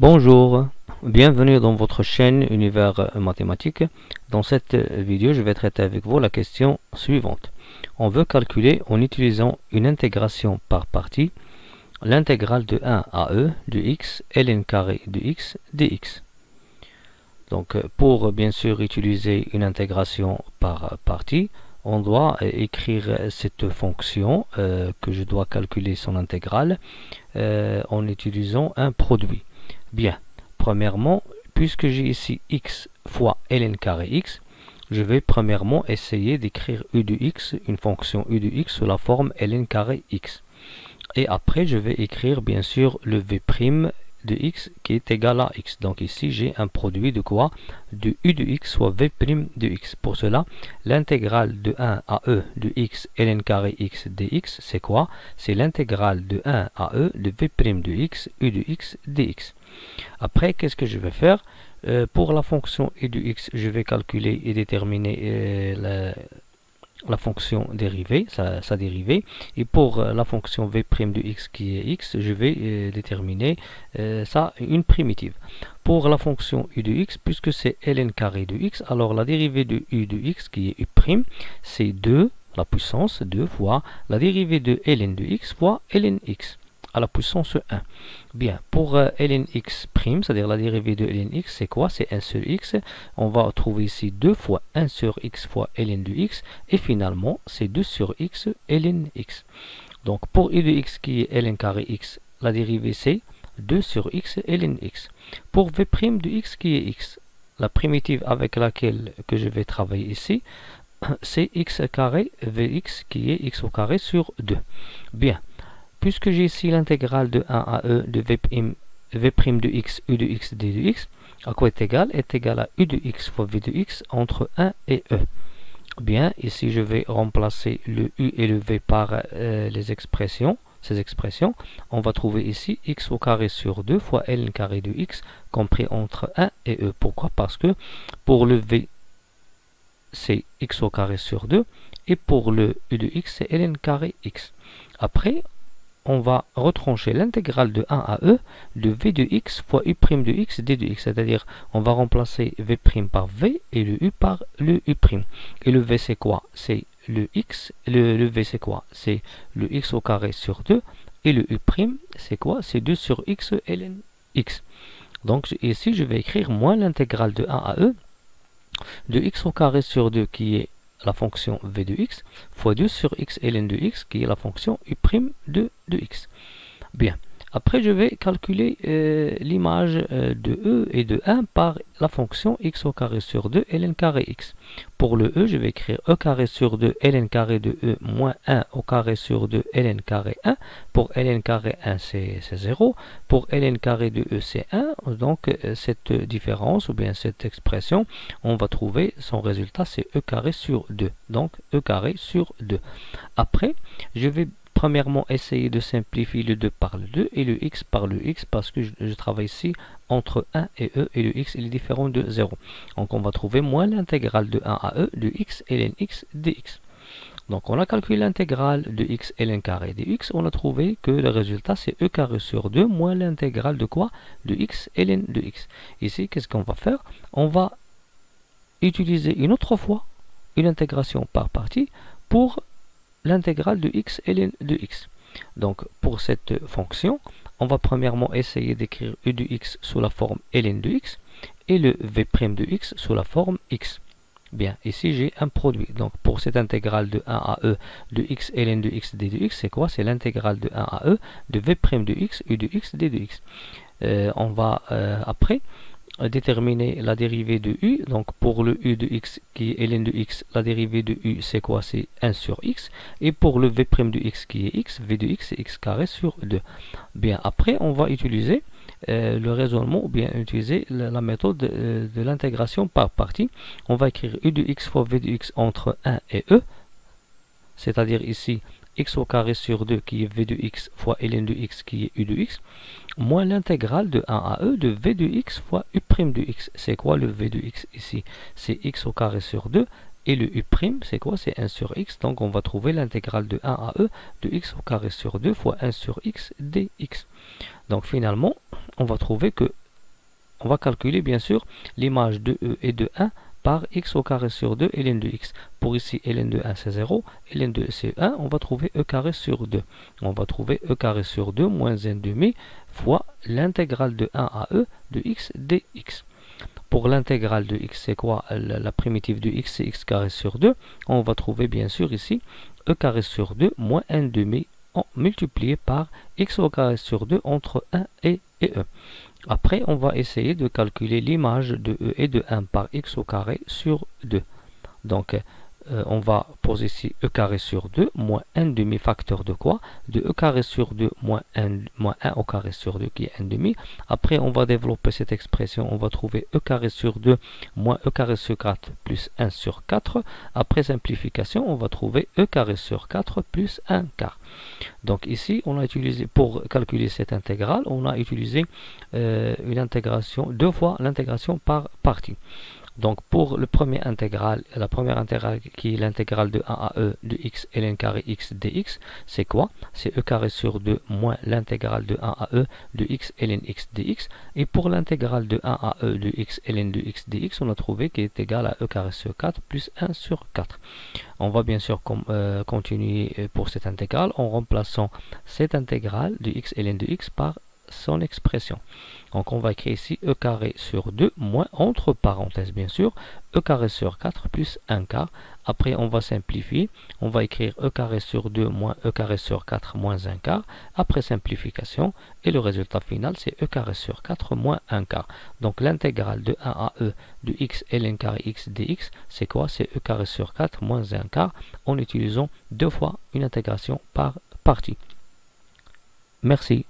Bonjour, bienvenue dans votre chaîne Univers Mathématique. Dans cette vidéo, je vais traiter avec vous la question suivante. On veut calculer en utilisant une intégration par partie l'intégrale de 1 à e de x ln carré de x dx. Donc pour bien sûr utiliser une intégration par partie, on doit écrire cette fonction que je dois calculer son intégrale en utilisant un produit. Bien, premièrement, puisque j'ai ici x fois ln carré x, je vais premièrement essayer d'écrire u de x, une fonction u de x sous la forme ln carré x. Et après, je vais écrire bien sûr le v' de x qui est égal à x. Donc ici, j'ai un produit de quoi? De u de x soit v' de x. Pour cela, l'intégrale de 1 à e de x ln carré x dx, c'est quoi? C'est l'intégrale de 1 à e de v' de x u de x dx. Après, qu'est-ce que je vais faire? Pour la fonction u de x, je vais calculer et déterminer la fonction dérivée, sa dérivée. Et pour la fonction v' de x qui est x, je vais déterminer une primitive. Pour la fonction u de x, puisque c'est ln carré de x, alors la dérivée de u de x qui est u', c'est 2, la puissance 2 fois la dérivée de ln de x fois ln x à la puissance 1. Bien, pour ln x', c'est-à-dire la dérivée de ln x, c'est quoi? C'est 1 sur x. On va trouver ici 2 fois 1 sur x fois ln de x. Et finalement, c'est 2 sur x ln x. Donc, pour u de x qui est ln carré x, la dérivée c'est 2 sur x ln x. Pour v' de x qui est x, la primitive avec laquelle que je vais travailler ici, c'est x carré vx qui est x au carré sur 2. Bien. Puisque j'ai ici l'intégrale de 1 à e de v' de x, u de x, d de x, à quoi est égal? Est égal à u de x fois v de x entre 1 et e. Bien, ici je vais remplacer le u et le v par ces expressions. On va trouver ici x au carré sur 2 fois ln carré de x compris entre 1 et e. Pourquoi? Parce que pour le v, c'est x au carré sur 2 et pour le u de x, c'est ln carré x. Après, on va retrancher l'intégrale de 1 à e de v de x fois u' de x d de x, c'est-à-dire on va remplacer v' par v et le u par le u'. Et le v c'est quoi? C'est le x, le v c'est quoi? C'est le x au carré sur 2 et le u' c'est quoi? C'est 2 sur x ln x. Donc ici je vais écrire moins l'intégrale de 1 à e de x au carré sur 2 qui est la fonction v de x fois 2 sur x ln de x qui est la fonction u' de x. Bien. Après, je vais calculer l'image de e et de 1 par la fonction x au carré sur 2 ln carré x. Pour le e, je vais écrire e carré sur 2 ln carré de e moins 1 au carré sur 2 ln carré 1. Pour ln carré 1, c'est 0. Pour ln carré de e, c'est 1. Donc, cette différence ou bien cette expression, on va trouver son résultat, c'est e carré sur 2. Donc, e carré sur 2. Après, je vais premièrement essayer de simplifier le 2 par le 2 et le x par le x parce que je travaille ici entre 1 et e et le x il est différent de 0. Donc on va trouver moins l'intégrale de 1 à e de x ln x dx. Donc on a calculé l'intégrale de x ln carré dx, on a trouvé que le résultat c'est e carré sur 2 moins l'intégrale de quoi? De x ln de x. Ici qu'est-ce qu'on va faire? On va utiliser une autre fois une intégration par partie pour l'intégrale de x ln de x. Donc pour cette fonction, on va premièrement essayer d'écrire u de x sous la forme ln de x et le v' de x sous la forme x. Bien, ici j'ai un produit. Donc pour cette intégrale de 1 à e de x ln de x d de x, c'est quoi? C'est l'intégrale de 1 à e de v' de x u de x d de x. On va après déterminer la dérivée de u. Donc pour le u de x qui est ln de x, la dérivée de u c'est quoi? C'est 1 sur x. Et pour le v' de x qui est x, v de x c'est x carré sur 2. Bien, après on va utiliser le raisonnement ou bien utiliser la méthode de l'intégration par partie. On va écrire u de x fois v de x entre 1 et e, c'est-à-dire ici x au carré sur 2 qui est v de x fois ln de x qui est u de x, moins l'intégrale de 1 à e de v de x fois u' de x. C'est quoi le v de x ici? C'est x au carré sur 2 et le u', c'est quoi? C'est 1 sur x. Donc on va trouver l'intégrale de 1 à e de x au carré sur 2 fois 1 sur x dx. Donc finalement, on va trouver que on va calculer bien sûr l'image de E et de 1 par x au carré sur 2 ln de x. Pour ici, ln de 1 c'est 0, ln de c'est 1, on va trouver e carré sur 2. On va trouver e carré sur 2 moins 1 demi fois l'intégrale de 1 à e de x dx. Pour l'intégrale de x, c'est quoi? La primitive de x, c'est x carré sur 2. On va trouver bien sûr ici e carré sur 2 moins 1 demi multiplié par x au carré sur 2 entre 1 et e. Après, on va essayer de calculer l'image de e et de 1 par x au carré sur 2. Donc, on va poser ici e carré sur 2 moins 1 demi-facteur de quoi? De e carré sur 2 moins 1 au carré sur 2 qui est 1 demi. Après, on va développer cette expression. On va trouver e carré sur 2 moins e carré sur 4 plus 1 sur 4. Après simplification, on va trouver e carré sur 4 plus 1 quart. Donc ici, on a utilisé, pour calculer cette intégrale, on a utilisé une intégration, deux fois l'intégration par partie. Donc pour le premier intégral, la première intégrale qui est l'intégrale de 1 à e de x ln carré x dx, c'est quoi? C'est e carré sur 2 moins l'intégrale de 1 à e de x ln x dx. Et pour l'intégrale de 1 à e de x ln de x dx, on a trouvé qu'il est égal à e carré sur 4 plus 1 sur 4. On va bien sûr continuer pour cette intégrale en remplaçant cette intégrale de x ln de x par son expression. Donc on va écrire ici e carré sur 2 moins, entre parenthèses bien sûr, e carré sur 4 plus 1 quart. Après on va simplifier, on va écrire e carré sur 2 moins e carré sur 4 moins 1 quart. Après simplification, et le résultat final c'est e carré sur 4 moins 1 quart. Donc l'intégrale de 1 à e de x ln carré x dx, c'est quoi? C'est e carré sur 4 moins 1 quart en utilisant deux fois une intégration par partie. Merci.